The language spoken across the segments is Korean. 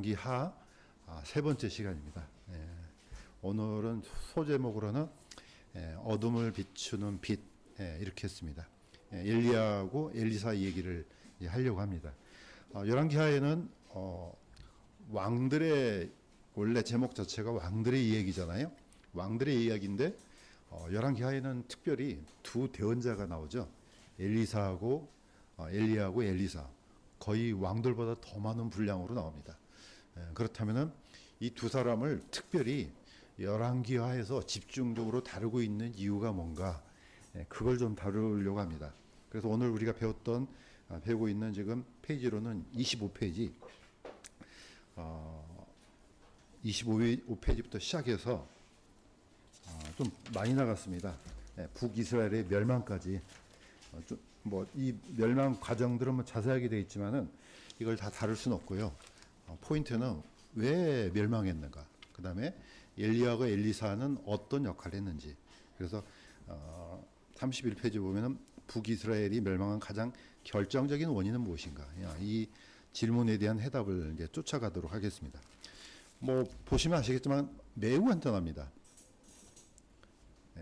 기하 세 번째 시간입니다. 오늘은 소제목으로는 어둠을 비추는 빛 이렇게 했습니다. 엘리야하고 엘리사 얘기를 하려고 합니다. 열왕기하에는 왕들의 원래 제목 자체가 왕들의 이야기잖아요. 왕들의 이야기인데 열왕기하에는 특별히 두 대언자가 나오죠. 엘리사하고 엘리야하고 엘리사. 거의 왕들보다 더 많은 분량으로 나옵니다. 그렇다면은 이 두 사람을 특별히 열왕기하에서 집중적으로 다루고 있는 이유가 뭔가, 그걸 좀 다루려고 합니다. 그래서 오늘 우리가 배우고 있는 지금 페이지로는 25페이지, 25페이지부터 시작해서 좀 많이 나갔습니다. 북이스라엘의 멸망까지. 이 멸망 과정들은 자세하게 되어 있지만은 이걸 다 다룰 수는 없고요. 포인트는 왜 멸망했는가, 그 다음에 엘리야와 엘리사는 어떤 역할을 했는지. 그래서 31페이지 보면은 북이스라엘이 멸망한 가장 결정적인 원인은 무엇인가, 이 질문에 대한 해답을 이제 쫓아가도록 하겠습니다. 보시면 아시겠지만 매우 간단합니다.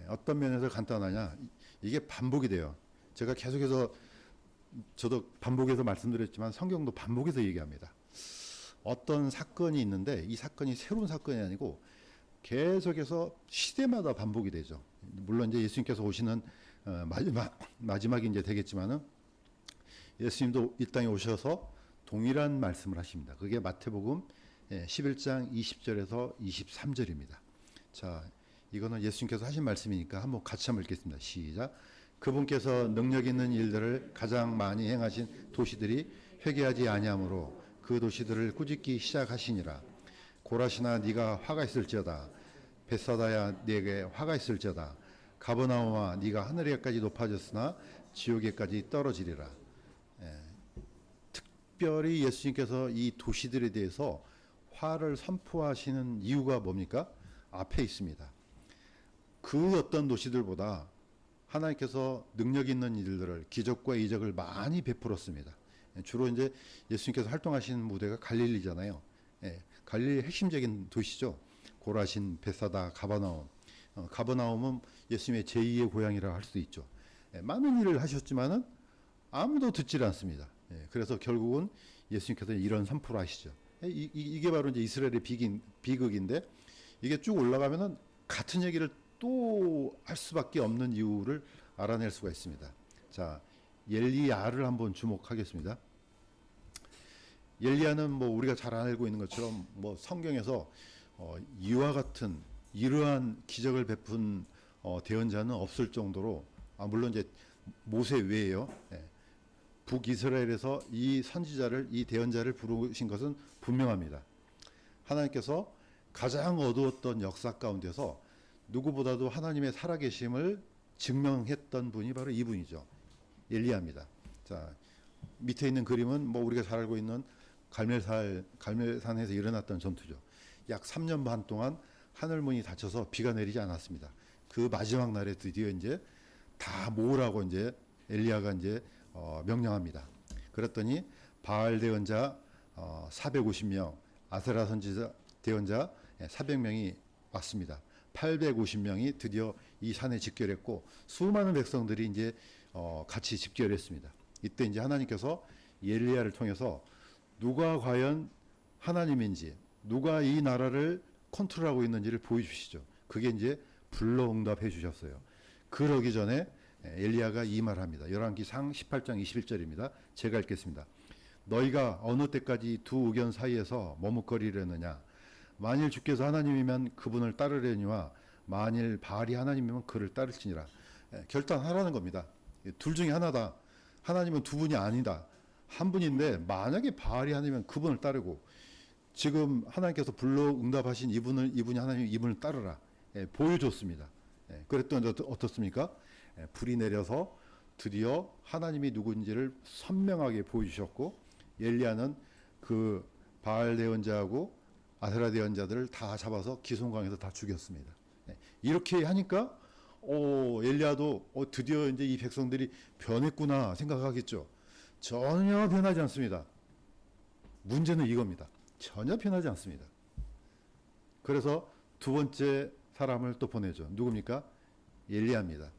어떤 면에서 간단하냐, 이게 반복이 돼요. 제가 계속해서 저도 반복해서 말씀드렸지만 성경도 반복해서 얘기합니다. 어떤 사건이 있는데 이 사건이 새로운 사건이 아니고 계속해서 시대마다 반복이 되죠. 물론 이제 예수님께서 오시는 마지막이 이제 되겠지만은 예수님도 이 땅에 오셔서 동일한 말씀을 하십니다. 그게 마태복음 11장 20절에서 23절입니다. 자, 이거는 예수님께서 하신 말씀이니까 한번 같이 한번 읽겠습니다. 시작. 그분께서 능력 있는 일들을 가장 많이 행하신 도시들이 회개하지 아니하므로 그 도시들을 꾸짖기 시작하시니라. 고라시나 네가 화가 있을지어다. 벳사다야 네게 화가 있을지어다. 가버나움아 네가 하늘에까지 높아졌으나 지옥에까지 떨어지리라. 특별히 예수님께서 이 도시들에 대해서 화를 선포하시는 이유가 뭡니까? 앞에 있습니다. 그 어떤 도시들보다 하나님께서 능력 있는 일들을, 기적과 이적을 많이 베풀었습니다. 주로 이제 예수님께서 활동하시는 무대가 갈릴리잖아요. 갈릴리 핵심적인 도시죠. 고라신, 벳사다, 가버나움. 가버나움은 예수님의 제2의 고향이라 할 수 있죠. 많은 일을 하셨지만은 아무도 듣질 않습니다. 그래서 결국은 예수님께서 이런 선포를 하시죠. 이게 바로 이제 이스라엘의 비극인데, 이게 쭉 올라가면은 같은 얘기를 또 할 수밖에 없는 이유를 알아낼 수가 있습니다. 자, 엘리야를 한번 주목하겠습니다. 엘리야는 우리가 잘 알고 있는 것처럼 성경에서 이와 같은 이러한 기적을 베푼 대언자는 없을 정도로, 물론 이제 모세 외에요. 북이스라엘에서 이 선지자를, 이 대언자를 부르신 것은 분명합니다. 하나님께서 가장 어두웠던 역사 가운데서 누구보다도 하나님의 살아계심을 증명했던 분이 바로 이분이죠. 엘리야입니다. 자, 밑에 있는 그림은 우리가 잘 알고 있는 갈멜산에서 일어났던 전투죠. 약 3년 반 동안 하늘문이 닫혀서 비가 내리지 않았습니다. 그 마지막 날에 드디어 이제 다 모으라고 이제 엘리야가 이제 명령합니다. 그랬더니 바알 대언자 450명, 아세라 선지자 대언자 400명이 왔습니다. 850명이 드디어 이 산에 집결했고, 수많은 백성들이 이제 같이 집결했습니다. 이때 이제 하나님께서 엘리야를 통해서 누가 과연 하나님인지, 누가 이 나라를 컨트롤하고 있는지를 보여주시죠. 그게 이제 불러응답해 주셨어요. 그러기 전에 엘리야가 이 말합니다. 열왕기상 18장 21절입니다. 제가 읽겠습니다. 너희가 어느 때까지 두 의견 사이에서 머뭇거리려느냐? 만일 주께서 하나님이면 그분을 따르려니와 만일 바알이 하나님이면 그를 따를지니라. 결단하라는 겁니다. 둘 중에 하나다. 하나님은 두 분이 아니다. 한 분인데 만약에 바알이 하나님이면 그분을 따르고, 지금 하나님께서 불러 응답하신 이분이 하나님, 이분을 따르라. 보여줬습니다. 그랬더니 어떻습니까? 불이 내려서 드디어 하나님이 누군지를 선명하게 보여주셨고, 엘리야는 그 바알 대언자하고 아세라 대언자들을 다 잡아서 기송강에서 다 죽였습니다. 이렇게 하니까 엘리야도 드디어 이제 이 백성들이 변했구나 생각하겠죠. 전혀 변하지 않습니다. 문제는 이겁니다. 전혀 변하지 않습니다. 그래서 두 번째 사람을 또 보내죠. 누굽니까? 엘리야입니다.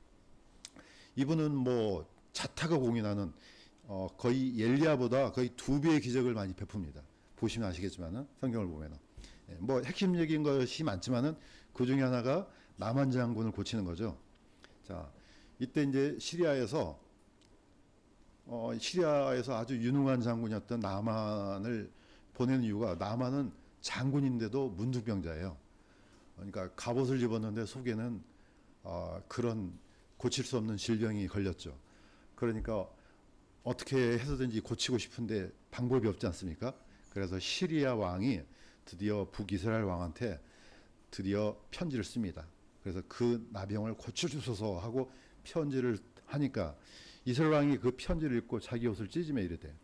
이분은 뭐 자타가 공인하는 거의 엘리야보다 거의 2배의 기적을 많이 베풉니다. 보시면 아시겠지만은 성경을 보면은 뭐 핵심적인 것이 많지만은 그 중에 하나가 나만 장군을 고치는 거죠. 자, 이때 이제 시리아에서 아주 유능한 장군이었던 나만을 보내는 이유가, 나만은 장군인데도 문둥병자예요. 그러니까 갑옷을 입었는데 속에는 그런 고칠 수 없는 질병이 걸렸죠. 그러니까 어떻게 해서든지 고치고 싶은데 방법이 없지 않습니까? 그래서 시리아 왕이 드디어 북이스라엘 왕한테 드디어 편지를 씁니다. 그래서 그 나병을 고쳐주소서 하고 편지를 하니까 이스라엘 왕이 그 편지를 읽고 자기 옷을 찢으며 이르되,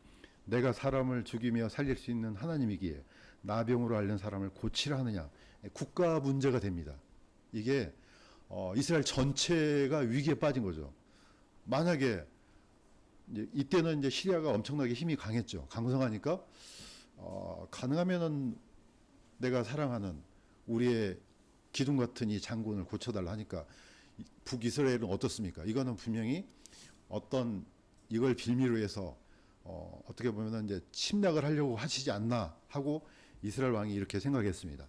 내가 사람을 죽이며 살릴 수 있는 하나님이기에 나병으로 앓는 사람을 고치라 하느냐. 국가 문제가 됩니다. 이게 이스라엘 전체가 위기에 빠진 거죠. 만약에 이때는 이제 시리아가 엄청나게 힘이 강했죠. 강성하니까 가능하면은 내가 사랑하는 우리의 기둥 같은 이 장군을 고쳐달라 하니까 북이스라엘은 어떻습니까? 이거는 분명히 어떤 이걸 빌미로 해서 어떻게 보면은 이제 침략을 하려고 하시지 않나 하고 이스라엘 왕이 이렇게 생각했습니다.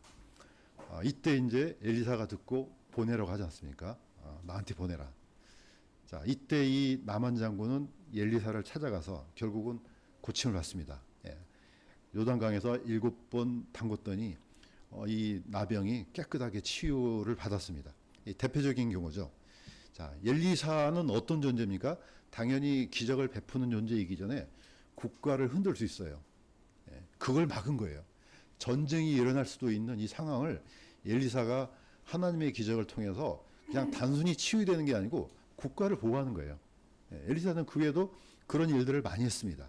이때 이제 엘리사가 듣고 보내라고 하지 않습니까? 나한테 보내라. 자, 이때 이 나만 장군은 엘리사를 찾아가서 결국은 고침을 받습니다. 예. 요단강에서 7번 담궜더니 이 나병이 깨끗하게 치유를 받았습니다. 이 대표적인 경우죠. 자, 엘리사는 어떤 존재입니까? 당연히 기적을 베푸는 존재이기 전에 국가를 흔들 수 있어요. 예. 그걸 막은 거예요. 전쟁이 일어날 수도 있는 이 상황을 엘리사가 하나님의 기적을 통해서 그냥 단순히 치유되는 게 아니고 국가를 보호하는 거예요. 엘리사는 그 외에도 그런 일들을 많이 했습니다.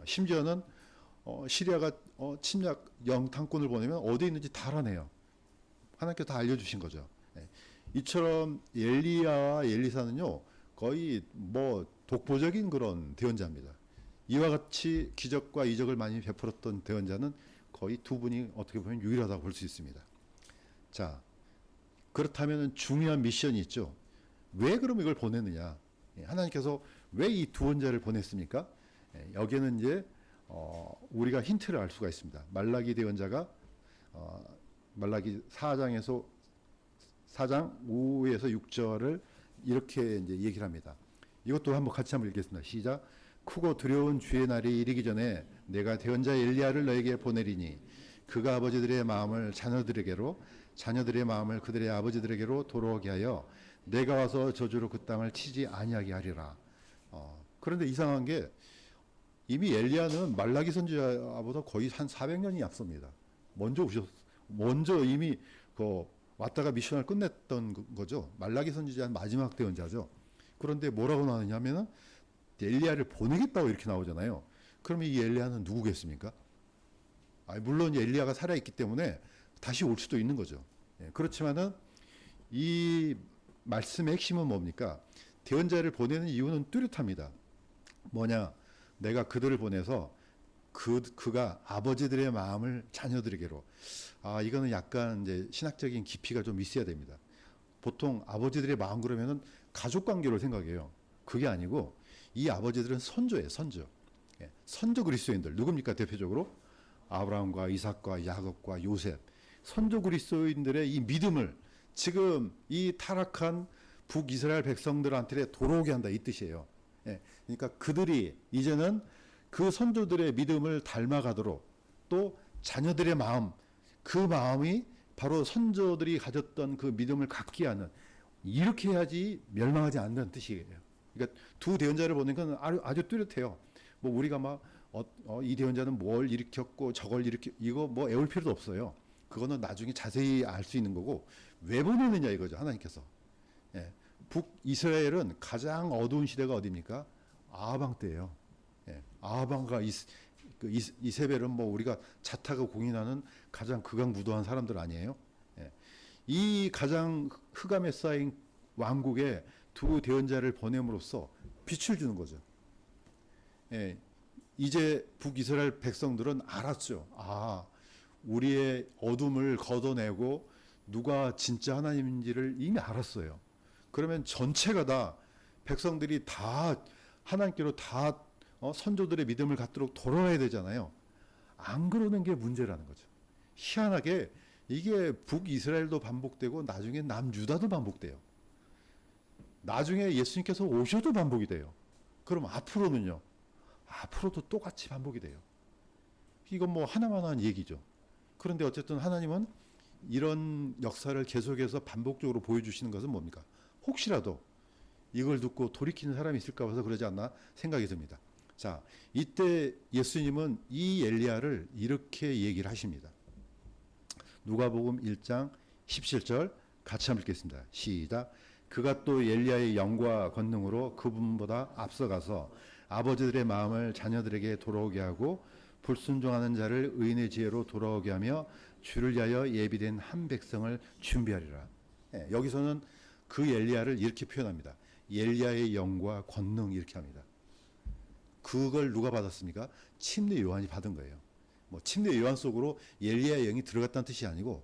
심지어는 시리아가 침략 영탄권을 보내면 어디에 있는지 다 알아내요. 하나님께서 다 알려주신 거죠. 이처럼 엘리야와 엘리사는요, 거의 뭐 독보적인 그런 대언자입니다. 이와 같이 기적과 이적을 많이 베풀었던 대언자는 거의 두 분이 어떻게 보면 유일하다고 볼 수 있습니다. 자, 그렇다면 중요한 미션이 있죠. 왜 그럼 이걸 보냈느냐? 하나님께서 왜 이 두 원자를 보냈습니까? 여기에는 이제 우리가 힌트를 알 수가 있습니다. 말라기 대언자가 말라기 4장 5에서 6절을 이렇게 이제 얘기를 합니다. 이것도 같이 한번 읽겠습니다. 시작. 크고 두려운 주의 날이 이르기 전에 내가 대언자 엘리야를 너에게 보내리니 그가 아버지들의 마음을 자녀들에게로, 자녀들의 마음을 그들의 아버지들에게로 돌아오게 하여 내가 와서 저주로 그 땅을 치지 아니하게 하리라. 그런데 이상한 게 이미 엘리야는 말라기 선지자보다 거의 한 400년이 앞섭니다. 먼저 이미 왔다가 미션을 끝냈던 거죠. 말라기 선지자는 마지막 대언자죠. 그런데 뭐라고 나오냐면은 엘리야를 보내겠다고 이렇게 나오잖아요. 그러면 이 엘리야는 누구겠습니까? 물론 엘리야가 살아있기 때문에 다시 올 수도 있는 거죠. 그렇지만은 이 말씀의 핵심은 뭡니까? 대언자를 보내는 이유는 뚜렷합니다. 뭐냐? 내가 그들을 보내서 그가 아버지들의 마음을 자녀들에게로. 이거는 약간 이제 신학적인 깊이가 좀 있어야 됩니다. 보통 아버지들의 마음 그러면은 가족 관계로 생각해요. 그게 아니고 이 아버지들은 선조예요, 선조. 선조 그리스도인들 누굽니까? 대표적으로 아브라함과 이삭과 야곱과 요셉. 선조 그리스도인들의 이 믿음을 지금 이 타락한 북이스라엘 백성들한테 돌아오게 한다, 이 뜻이에요. 그러니까 그들이 이제는 그 선조들의 믿음을 닮아가도록, 또 자녀들의 마음, 그 마음이 바로 선조들이 가졌던 그 믿음을 갖게 하는, 이렇게 해야지 멸망하지 않는 뜻이에요. 그러니까 두 대언자를 보는 건 아주 뚜렷해요. 뭐 우리가 이 대언자는 뭘 일으켰고 저걸 이거 뭐 애울 필요도 없어요. 그거는 나중에 자세히 알 수 있는 거고, 왜 보내느냐 이거죠, 하나님께서. 북이스라엘은 가장 어두운 시대가 어디입니까? 아하방 때예요. 아하방과 이세벨은 뭐 우리가 자타가 공인하는 가장 극악무도한 사람들 아니에요? 이 가장 흑암에 쌓인 왕국에 두 대언자를 보냄으로써 빛을 주는 거죠. 이제 북이스라엘 백성들은 알았죠. 우리의 어둠을 걷어내고 누가 진짜 하나님인지를 이미 알았어요. 그러면 전체가 다 백성들이 다 하나님께로 다 선조들의 믿음을 갖도록 돌아와야 되잖아요. 안 그러는 게 문제라는 거죠. 희한하게 이게 북이스라엘도 반복되고 나중에 남유다도 반복돼요. 나중에 예수님께서 오셔도 반복이 돼요. 그럼 앞으로는요? 앞으로도 똑같이 반복이 돼요. 이건 뭐 하나만한 얘기죠. 그런데 어쨌든 하나님은 이런 역사를 계속해서 반복적으로 보여주시는 것은 뭡니까? 혹시라도 이걸 듣고 돌이키는 사람이 있을까 봐서 그러지 않나 생각이 듭니다. 자, 이때 예수님은 이 엘리야를 이렇게 얘기를 하십니다. 누가복음 1장 17절 같이 한번 읽겠습니다. 시작. 그가 또 엘리야의 영과 권능으로 그분보다 앞서가서 아버지들의 마음을 자녀들에게 돌아오게 하고 불순종하는 자를 의인의 지혜로 돌아오게 하며 주를 위하여 예비된 한 백성을 준비하리라. 여기서는 그 엘리야를 이렇게 표현합니다. 엘리야의 영과 권능 이렇게 합니다. 그걸 누가 받았습니까? 침례 요한이 받은 거예요. 뭐 침례 요한 속으로 엘리야의 영이 들어갔다는 뜻이 아니고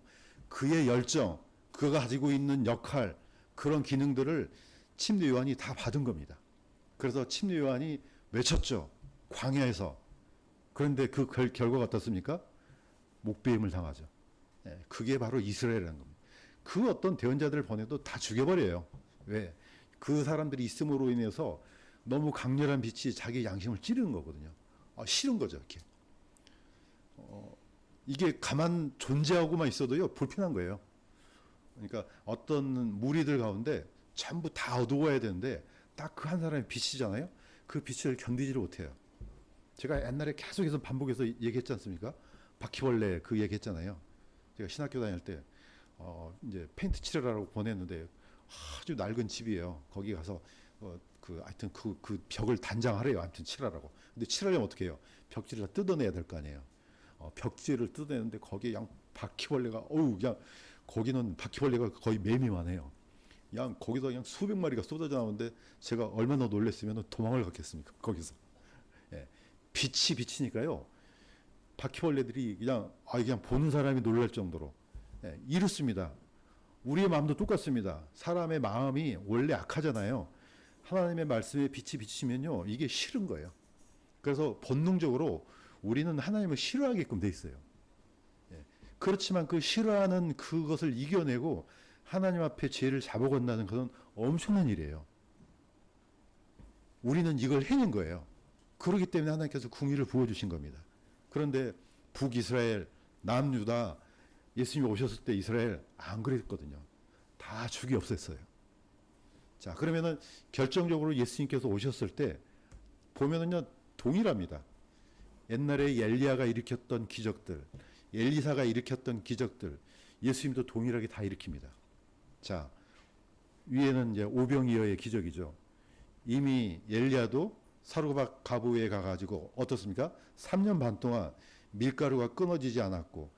그의 열정, 그가 가지고 있는 역할, 그런 기능들을 침례 요한이 다 받은 겁니다. 그래서 침례 요한이 외쳤죠. 광야에서. 그런데 그 결과가 어떻습니까? 목배임을 당하죠. 그게 바로 이스라엘이라는 겁니다. 그 어떤 대언자들을 보내도 다 죽여버려요. 왜? 그 사람들이 있음으로 인해서 너무 강렬한 빛이 자기 양심을 찌르는 거거든요. 싫은 거죠, 이렇게. 이게 가만 존재하고만 있어도요, 불편한 거예요. 그러니까 어떤 무리들 가운데 전부 다 어두워야 되는데 딱 그 한 사람의 빛이잖아요. 그 빛을 견디지를 못해요. 제가 옛날에 계속해서 반복해서 얘기했지 않습니까? 바퀴벌레 그 얘기했잖아요. 제가 신학교 다닐 때 이제 페인트 칠해라고 보냈는데 아주 낡은 집이에요. 거기 가서 하여튼 그 벽을 단장하래요. 아무튼 칠하라고. 근데 칠하려면 어떻게 해요? 벽지를 다 뜯어내야 될 거 아니에요. 벽지를 뜯어내는데 거기에 그냥 바퀴벌레가 그냥 거기는 바퀴벌레가 거의 매미만 해요. 그냥 거기서 그냥 수백 마리가 쏟아져 나오는데 제가 얼마나 놀랐으면 도망을 갔겠습니까? 거기서. 예. 빛이 비치니까요. 바퀴벌레들이 그냥 보는 사람이 놀랄 정도로 이렇습니다. 우리의 마음도 똑같습니다. 사람의 마음이 원래 악하잖아요. 하나님의 말씀에 빛이 비치면요, 이게 싫은 거예요. 그래서 본능적으로 우리는 하나님을 싫어하게끔 돼 있어요. 그렇지만 그 싫어하는 그것을 이겨내고 하나님 앞에 죄를 잡아건다는 것은 엄청난 일이에요. 우리는 이걸 해낸 거예요. 그렇기 때문에 하나님께서 궁의를 부어주신 겁니다. 그런데 북이스라엘, 남유다, 예수님이 오셨을 때 이스라엘 안 그랬거든요. 다 죽이 없앴어요. 자, 그러면은 결정적으로 예수님께서 오셨을 때 보면은요, 동일합니다. 옛날에 엘리야가 일으켰던 기적들, 엘리사가 일으켰던 기적들, 예수님도 동일하게 다 일으킵니다. 자, 위에는 이제 오병이어의 기적이죠. 이미 엘리야도 사르밧 가부에 가가지고 어떻습니까? 3년 반 동안 밀가루가 끊어지지 않았고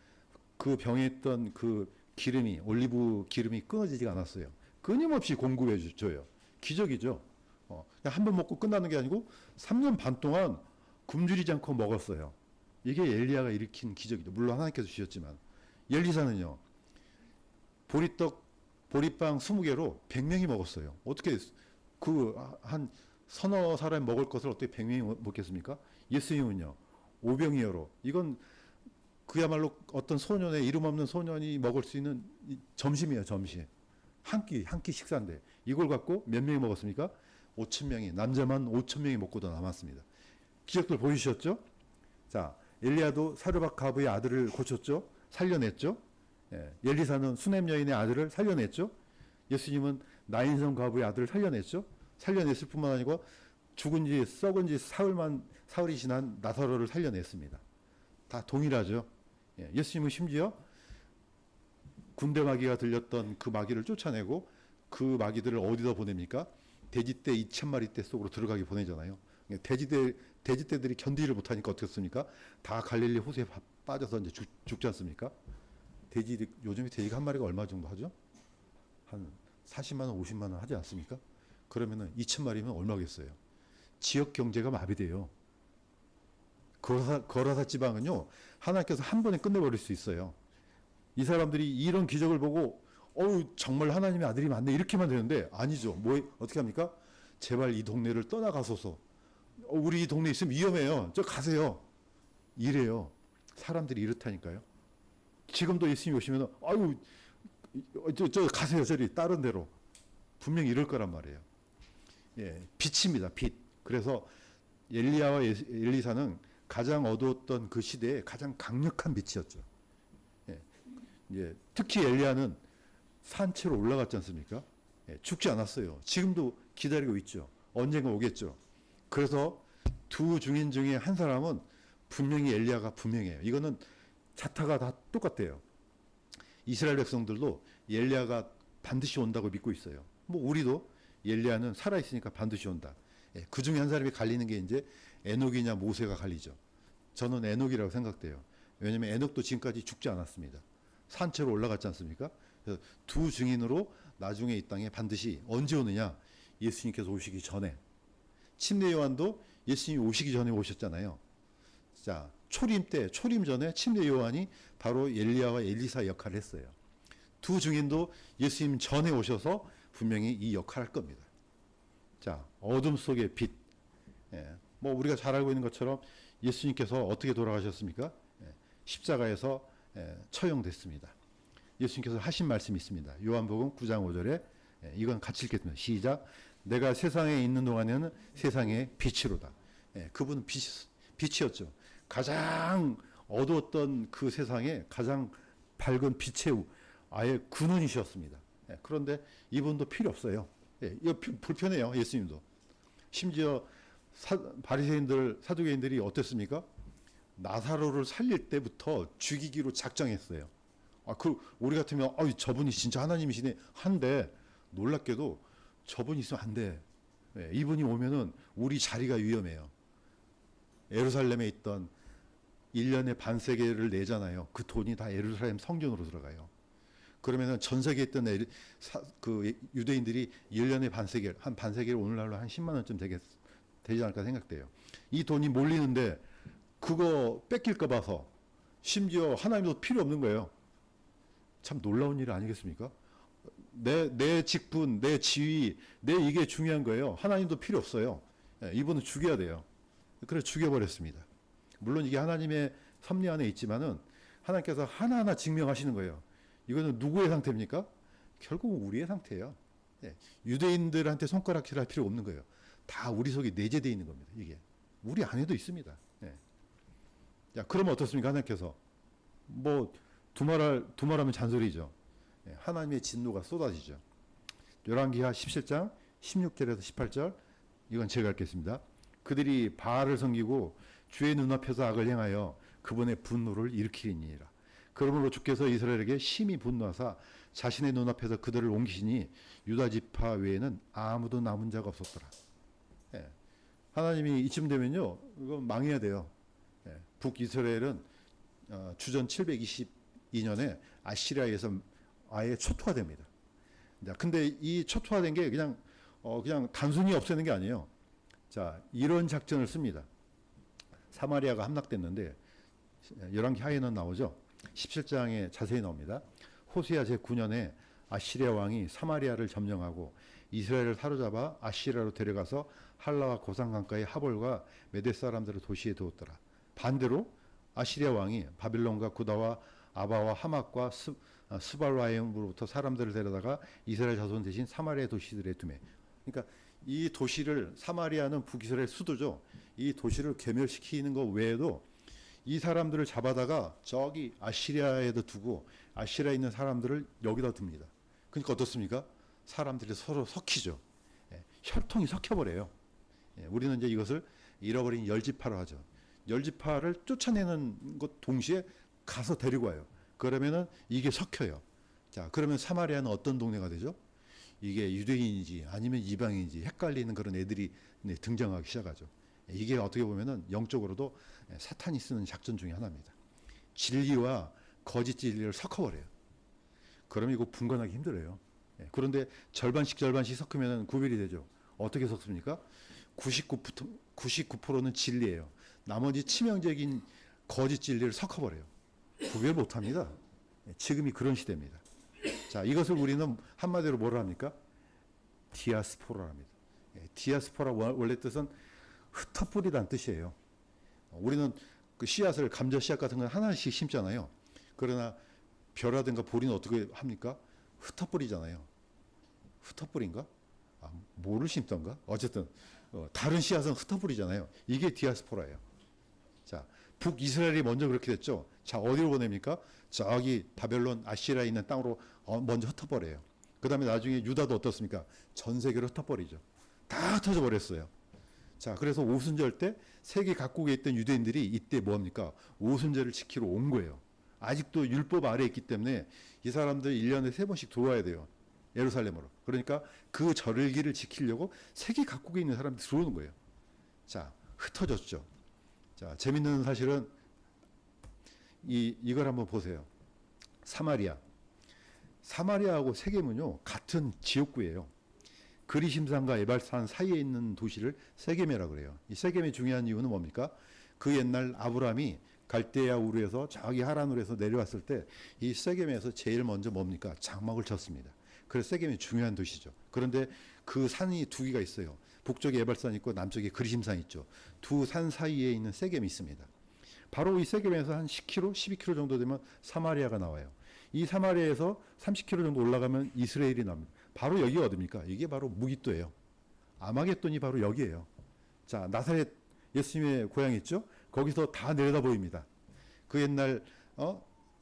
그 병에 있던 그 기름이, 올리브 기름이 끊어지지 않았어요. 끊임없이 공급해 줘요. 기적이죠. 그냥 한 번 먹고 끝나는 게 아니고 3년 반 동안 굶주리지 않고 먹었어요. 이게 엘리야가 일으킨 기적이죠. 물론 하나님께서 주셨지만. 엘리사는요, 보리빵 20개로 100명이 먹었어요. 어떻게 한 서너 사람이 먹을 것을 어떻게 100명이 먹겠습니까? 예수님은요, 오병이어로, 이건 그야말로 어떤 소년의, 이름 없는 소년이 먹을 수 있는 점심이에요, 점심. 한 끼 식사인데 이걸 갖고 몇 명이 먹었습니까? 5,000명이, 남자만 5,000명이 먹고도 남았습니다. 기적들 보이셨죠? 자, 엘리야도 사르밧 가부의 아들을 고쳤죠? 살려냈죠? 엘리사는 수넴 여인의 아들을 살려냈죠? 예수님은 나인성 가부의 아들을 살려냈죠? 살려냈을 뿐만 아니고 죽은 지 썩은 지 사흘이 지난 나사로를 살려냈습니다. 다 동일하죠. 예수님은 심지어 군대 마귀가 들렸던 그 마귀를 쫓아내고 그 마귀들을 어디다 보냅니까? 돼지떼 2,000마리 떼 속으로 들어가게 보내잖아요. 돼지떼들이 견디지를 못하니까 어떻겠습니까? 다 갈릴리 호수에 빠져서 이제 죽지 않습니까? 요즘에 돼지가 한 마리가 얼마 정도 하죠? 한 40만 원, 50만 원 하지 않습니까? 그러면은 2,000마리면 얼마겠어요? 지역 경제가 마비돼요. 거라사 지방은요, 하나님께서 한 번에 끝내버릴 수 있어요. 이 사람들이 이런 기적을 보고 정말 하나님의 아들이 맞네 이렇게만 되는데 아니죠. 어떻게 합니까? 제발 이 동네를 떠나가소서. 우리 이 동네에 있으면 위험해요. 저 가세요. 이래요. 사람들이 이렇다니까요. 지금도 예수님 오시면 저 가세요. 저리 다른 데로. 분명히 이럴 거란 말이에요. 예, 빛입니다. 빛. 그래서 엘리야와 엘리사는 가장 어두웠던 그 시대에 가장 강력한 빛이었죠. 예, 특히 엘리야는 산채로 올라갔지 않습니까? 예, 죽지 않았어요. 지금도 기다리고 있죠. 언젠가 오겠죠. 그래서 두 증인 중에 한 사람은 분명히 엘리야가 분명해요. 이거는 자타가 다 똑같대요. 이스라엘 백성들도 엘리야가 반드시 온다고 믿고 있어요. 뭐 우리도 엘리야는 살아있으니까 반드시 온다. 예, 그 중에 한 사람이 갈리는 게 이제 에녹이냐 모세가 갈리죠. 저는 에녹이라고 생각돼요. 왜냐하면 에녹도 지금까지 죽지 않았습니다. 산채로 올라갔지 않습니까? 그래서 두 증인으로 나중에 이 땅에 반드시 언제 오느냐? 예수님께서 오시기 전에. 침례 요한도 예수님이 오시기 전에 오셨잖아요. 자, 초림 전에 침례 요한이 바로 엘리야와 엘리사 역할을 했어요. 두 증인도 예수님 전에 오셔서 분명히 이 역할을 할 겁니다. 자, 어둠 속의 빛. 예, 뭐 우리가 잘 알고 있는 것처럼 예수님께서 어떻게 돌아가셨습니까? 예, 십자가에서 처형됐습니다. 예수님께서 하신 말씀이 있습니다. 요한복음 9장 5절에 이건 같이 읽겠습니다. 시작. 내가 세상에 있는 동안에는 세상의 빛이로다. 그분은 빛이었죠. 가장 어두웠던 그 세상에 가장 밝은 빛의 아예 근원이셨습니다. 그런데 이분도 필요 없어요. 이거 불편해요. 예수님도. 심지어 바리새인들, 사두개인들이 어땠습니까? 나사로를 살릴 때부터 죽이기로 작정했어요. 우리 같으면 저분이 진짜 하나님이시네 한데 놀랍게도 저분이 있으면 안 돼. 이분이 오면은 우리 자리가 위험해요. 예루살렘에 있던 1년에 반세계를 내잖아요. 그 돈이 다 예루살렘 성전으로 들어가요. 그러면은 전 세계에 있던 그 유대인들이 1년에 한 반세계를 오늘날로 한 10만 원쯤 되지 않을까 생각돼요. 이 돈이 몰리는데 그거 뺏길까 봐서 심지어 하나님도 필요 없는 거예요. 참 놀라운 일 아니겠습니까? 내 직분, 내 지위, 이게 중요한 거예요. 하나님도 필요 없어요. 이분은 죽여야 돼요. 그래서 죽여버렸습니다. 물론 이게 하나님의 섭리 안에 있지만은 하나님께서 하나하나 증명하시는 거예요. 이거는 누구의 상태입니까? 결국 우리의 상태예요. 유대인들한테 손가락질할 필요 없는 거예요. 다 우리 속에 내재되어 있는 겁니다. 이게 우리 안에도 있습니다. 자, 그러면 어떻습니까? 하나님께서 두말하면 잔소리죠. 하나님의 진노가 쏟아지죠. 열왕기하 17장 16절에서 18절 이건 제가 읽겠습니다. 그들이 바알을 섬기고 주의 눈앞에서 악을 행하여 그분의 분노를 일으키니라. 그러므로 주께서 이스라엘에게 심히 분노하사 자신의 눈앞에서 그들을 옮기시니 유다 지파 외에는 아무도 남은 자가 없었더라. 하나님이 이쯤 되면요, 이건 망해야 돼요. 북이스라엘은 주전 722년에 아시리아에서 아예 초토화됩니다. 근데 이 초토화된 게 그냥 단순히 없애는 게 아니에요. 자, 이런 작전을 씁니다. 사마리아가 함락됐는데 열왕기 하에는 나오죠. 17장에 자세히 나옵니다. 호세아 제9년에 아시리아 왕이 사마리아를 점령하고 이스라엘을 사로잡아 아시리아로 데려가서 할라와 고산 강가의 하볼과 메대 사람들을 도시에 두었더라. 반대로 아시리아 왕이 바빌론과 구다와 아바와 하맛과 스발라임으로부터 사람들을 데려다가 이스라엘 자손 대신 사마리아 도시들에 두매. 그러니까 이 도시를, 사마리아는 북이스라엘 수도죠. 이 도시를 괴멸시키는 것 외에도 이 사람들을 잡아다가 저기 아시리아에도 두고 아시리아에 있는 사람들을 여기다 둡니다. 그러니까 어떻습니까? 사람들이 서로 섞이죠. 혈통이 섞여버려요. 우리는 이제 이것을 잃어버린 열지파로 하죠. 열지파를 쫓아내는 것 동시에 가서 데리고 와요. 그러면은 이게 섞여요. 자, 그러면 사마리아는 어떤 동네가 되죠? 이게 유대인인지 아니면 이방인인지 헷갈리는 그런 애들이 등장하기 시작하죠. 이게 어떻게 보면은 영적으로도 사탄이 쓰는 작전 중에 하나입니다. 진리와 거짓 진리를 섞어버려요. 그러면 이거 분간하기 힘들어요. 그런데 절반씩 섞으면 구별이 되죠. 어떻게 섞습니까? 99%는 진리예요. 나머지 치명적인 거짓 진리를 섞어버려요. 구별 못합니다. 지금이 그런 시대입니다. 자, 이것을 우리는 한마디로 뭐라 합니까? 디아스포라랍니다. 디아스포라 원래 뜻은 흩어뿌리다는 뜻이에요. 우리는 그 씨앗을 감자 씨앗 같은 건 하나씩 심잖아요. 그러나 벼라든가 보리는 어떻게 합니까? 흩어뿌리잖아요. 흩어뿌린가? 뭐를 심던가? 어쨌든 다른 씨앗은 흩어뿌리잖아요. 이게 디아스포라예요. 자, 북이스라엘이 먼저 그렇게 됐죠. 자, 어디로 보냅니까? 저기 바벨론 아시라에 있는 땅으로 먼저 흩어버려요. 그 다음에 나중에 유다도 어떻습니까? 전 세계로 흩어버리죠. 다 흩어져 버렸어요. 자, 그래서 오순절 때 세계 각국에 있던 유대인들이 이때 뭐합니까? 오순절을 지키러 온 거예요. 아직도 율법 아래에 있기 때문에 이 사람들 1년에 3번씩 들어와야 돼요. 예루살렘으로. 그러니까 그 절기를 지키려고 세계 각국에 있는 사람들이 들어오는 거예요. 자, 흩어졌죠. 자, 재밌는 사실은 이걸 한번 보세요. 사마리아하고 세겜은요, 같은 지역구예요. 그리심산과 에발산 사이에 있는 도시를 세겜이라 그래요. 이 세겜의 중요한 이유는 뭡니까? 그 옛날 아브라함이 갈대아 우르에서 저기 하란으로 해서 내려왔을 때 이 세겜에서 제일 먼저 뭡니까? 장막을 쳤습니다. 그래서 세겜이 중요한 도시죠. 그런데 그 산이 두 개가 있어요. 북쪽에 에발산 있고 남쪽에 그리심산 있죠. 두 산 사이에 있는 세겜이 있습니다. 바로 이 세겜에서 한 10km, 12km 정도 되면 사마리아가 나와요. 이 사마리아에서 30km 정도 올라가면 이스라엘이 나옵니다. 바로 여기가 어디입니까? 이게 바로 무기또예요. 아마겟돈이 바로 여기예요. 자, 나사렛 예수님의 고향 있죠? 거기서 다 내려다 보입니다. 그 옛날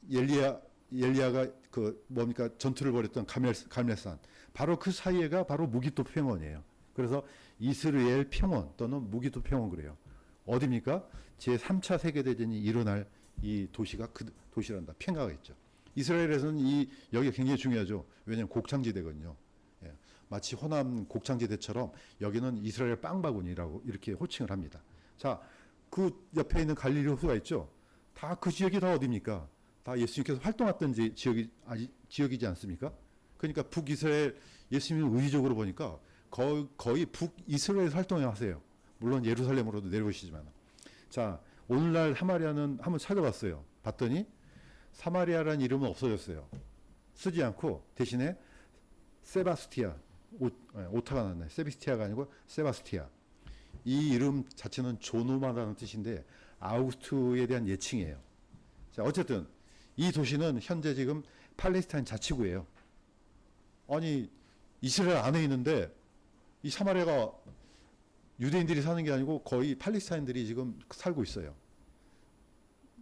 엘리야가 그 뭡니까 전투를 벌였던 갈멜산 바로 그 사이에가 바로 무기또 평원이에요. 그래서 이스라엘 평원 또는 무기또 평원 그래요. 어디입니까? 제3차 세계대전이 일어날 이 도시가 그 도시란다. 평가가 있죠. 이스라엘에서는 여기가 굉장히 중요하죠. 왜냐하면 곡창지대거든요. 예. 마치 호남 곡창지대처럼 여기는 이스라엘 빵바구니라고 이렇게 호칭을 합니다. 자, 그 옆에 있는 갈릴리 호수가 있죠. 다 그 지역이 다 어디입니까? 다 예수님께서 활동했던 지역이지 않습니까? 그러니까 북이스라엘 예수님은 의지적으로 보니까 거의 북이스라엘 활동을 하세요. 물론 예루살렘으로도 내려오시지만. 자, 오늘날 사마리아는 한번 찾아봤어요. 봤더니 사마리아라는 이름은 없어졌어요. 쓰지 않고 대신에 세바스티아, 오타가 났네. 세비스티아가 아니고 세바스티아. 이 이름 자체는 존오마라는 뜻인데 아우구스투에 대한 예칭이에요. 자, 어쨌든 이 도시는 현재 지금 팔레스타인 자치구예요. 아니, 이스라엘 안에 있는데 이 사마리아가 유대인들이 사는 게 아니고 거의 팔레스타인들이 지금 살고 있어요.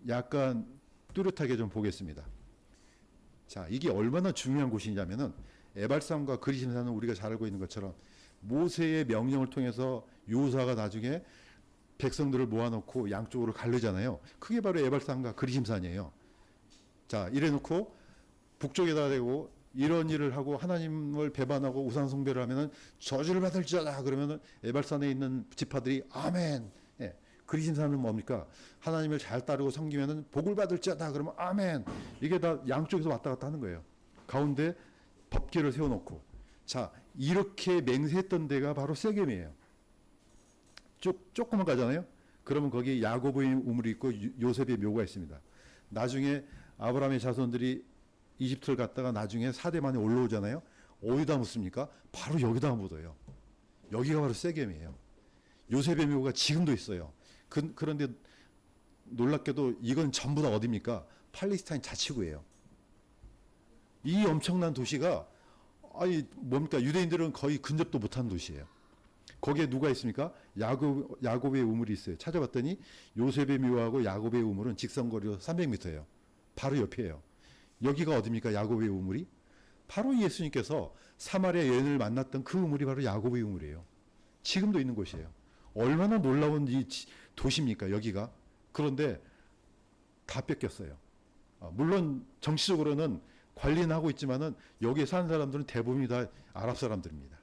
약간 뚜렷하게 좀 보겠습니다. 자, 이게 얼마나 중요한 곳이냐면은 에발산과 그리심산은 우리가 잘 알고 있는 것처럼 모세의 명령을 통해서 요사가 나중에 백성들을 모아놓고 양쪽으로 가르잖아요. 그게 바로 에발산과 그리심산이에요. 자, 이래놓고 북쪽에다 대고 이런 일을 하고 하나님을 배반하고 우상 숭배를 하면은 저주를 받을지어다 그러면은 에발산에 있는 지파들이 아멘. 예. 그리심산은 뭡니까? 하나님을 잘 따르고 섬기면은 복을 받을지어다 그러면 아멘. 이게 다 양쪽에서 왔다 갔다 하는 거예요. 가운데 법궤를 세워놓고 자, 이렇게 맹세했던 데가 바로 세겜이에요. 조금만 가잖아요. 그러면 거기 야곱의 우물이 있고 요셉의 묘가 있습니다. 나중에 아브라함의 자손들이 이집트를 갔다가 나중에 4대 만에 올라오잖아요. 어디다 묻습니까? 바로 여기다 묻어요. 여기가 바로 세겜이에요. 요셉의 묘가 지금도 있어요. 그런데 놀랍게도 이건 전부 다 어디입니까? 팔레스타인 자치구예요. 이 엄청난 도시가 뭡니까? 유대인들은 거의 근접도 못한 도시예요. 거기에 누가 있습니까? 야곱의 우물이 있어요. 찾아봤더니 요셉의 묘하고 야곱의 우물은 직선거리로 300m예요. 바로 옆이에요. 여기가 어디입니까? 야곱의 우물이? 바로 예수님께서 사마리아 여인을 만났던 그 우물이 바로 야곱의 우물이에요. 지금도 있는 곳이에요. 얼마나 놀라운 이 도시입니까? 여기가. 그런데 다 뺏겼어요. 물론 정치적으로는 관리는 하고 있지만은 여기에 사는 사람들은 대부분이 다 아랍 사람들입니다.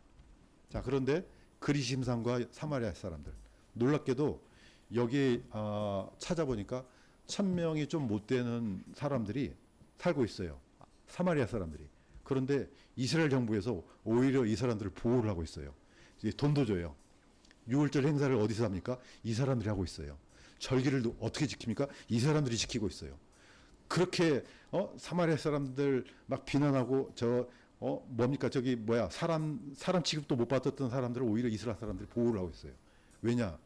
자, 그런데 그리심산과 사마리아 사람들 놀랍게도 여기 찾아보니까 1000명이 좀 못 되는 사람들이 살고 있어요. 사마리아 사람들이. 그런데 이스라엘 정부에서 오히려 이 사람들을 보호를 하고 있어요. 돈도 줘요. 6월절 행사를 어디서 합니까? 이 사람들이 하고 있어요. 절기를 어떻게 지킵니까? 이 사람들이 지키고 있어요. 그렇게 사마리아 사람들 막 비난하고 뭡니까 저기 뭐야 사람 취급도 못 받았던 사람들을 오히려 이스라엘 사람들이 보호를 하고 있어요. 왜냐?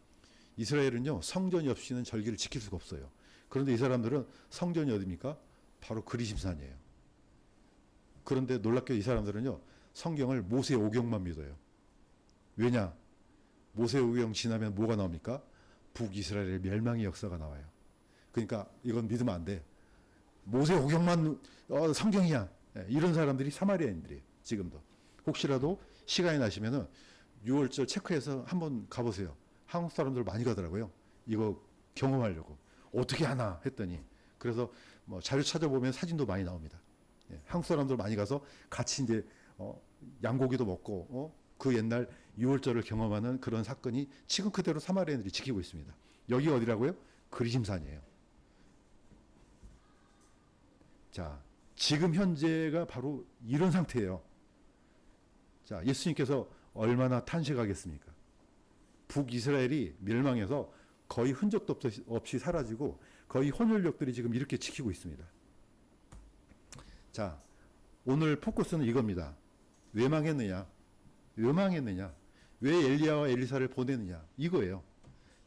이스라엘은요 성전이 없이는 절기를 지킬 수가 없어요. 그런데 이 사람들은 성전이 어디입니까? 바로 그리심산이에요. 그런데 놀랍게 이 사람들은요 성경을 모세 오경만 믿어요. 왜냐? 모세 오경 지나면 뭐가 나옵니까? 북이스라엘의 멸망의 역사가 나와요. 그러니까 이건 믿으면 안 돼. 모세 오경만 성경이야. 이런 사람들이 사마리아인들이에요. 지금도. 혹시라도 시간이 나시면은 6월절 체크해서 한번 가보세요. 한국 사람들 많이 가더라고요. 이거 경험하려고. 어떻게 하나 했더니. 그래서 뭐 자료 찾아보면 사진도 많이 나옵니다. 한국 사람들 많이 가서 같이 이제 양고기도 먹고 그 옛날 6월절을 경험하는 그런 사건이 지금 그대로 사마리아인들이 지키고 있습니다. 여기 어디라고요? 그리심산이에요. 자, 지금 현재가 바로 이런 상태예요. 자, 예수님께서 얼마나 탄식하겠습니까? 북이스라엘이 멸망해서 거의 흔적도 없이 사라지고 거의 혼혈족들이 지금 이렇게 지키고 있습니다. 자, 오늘 포커스는 이겁니다. 왜 망했느냐? 왜 망했느냐? 왜 엘리야와 엘리사를 보내느냐? 이거예요.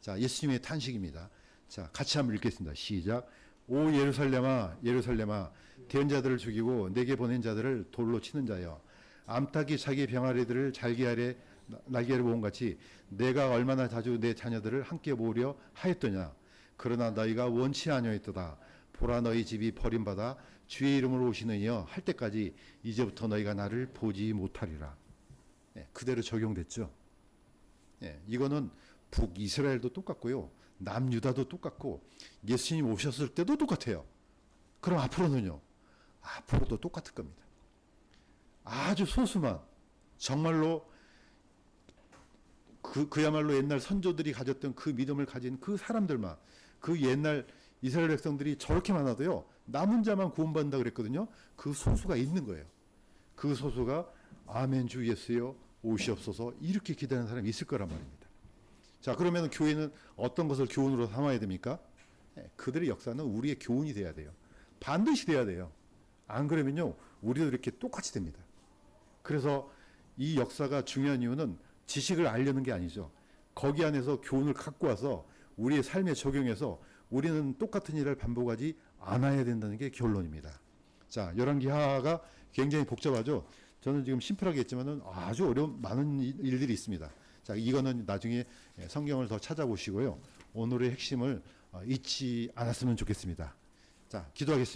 자, 예수님의 탄식입니다. 자, 같이 한번 읽겠습니다. 시작. 오 예루살렘아 예루살렘아 대언 자들을 죽이고 내게 보낸 자들을 돌로 치는 자여 암탉이 자기 병아리들을 잘게 아래 날개를 모은 같이 내가 얼마나 자주 내 자녀들을 함께 모으려 하였더냐. 그러나 너희가 원치 아니하였도다. 보라 너희 집이 버림받아 주의 이름으로 오시는 이여 할 때까지 이제부터 너희가 나를 보지 못하리라. 그대로 적용됐죠. 이거는 북이스라엘도 똑같고요. 남유다도 똑같고 예수님 오셨을 때도 똑같아요. 그럼 앞으로는요. 앞으로도 똑같을 겁니다. 아주 소수만 정말로 그야말로 옛날 선조들이 가졌던 그 믿음을 가진 그 사람들만 그 옛날 이스라엘 백성들이 저렇게 많아도요. 남은 자만 구원받는다 그랬거든요. 그 소수가 있는 거예요. 그 소수가 아멘 주 예수여 오시옵소서 이렇게 기다리는 사람이 있을 거란 말입니다. 자, 그러면 교회는 어떤 것을 교훈으로 삼아야 됩니까? 그들의 역사는 우리의 교훈이 돼야 돼요. 반드시 돼야 돼요. 안 그러면요, 우리도 이렇게 똑같이 됩니다. 그래서 이 역사가 중요한 이유는 지식을 알려는 게 아니죠. 거기 안에서 교훈을 갖고 와서 우리의 삶에 적용해서 우리는 똑같은 일을 반복하지 않아야 된다는 게 결론입니다. 자, 열왕기하가 굉장히 복잡하죠. 저는 지금 심플하게 했지만은 아주 어려운 많은 일들이 있습니다. 자, 이거는 나중에 성경을 더 찾아보시고요. 오늘의 핵심을 잊지 않았으면 좋겠습니다. 자, 기도하겠습니다.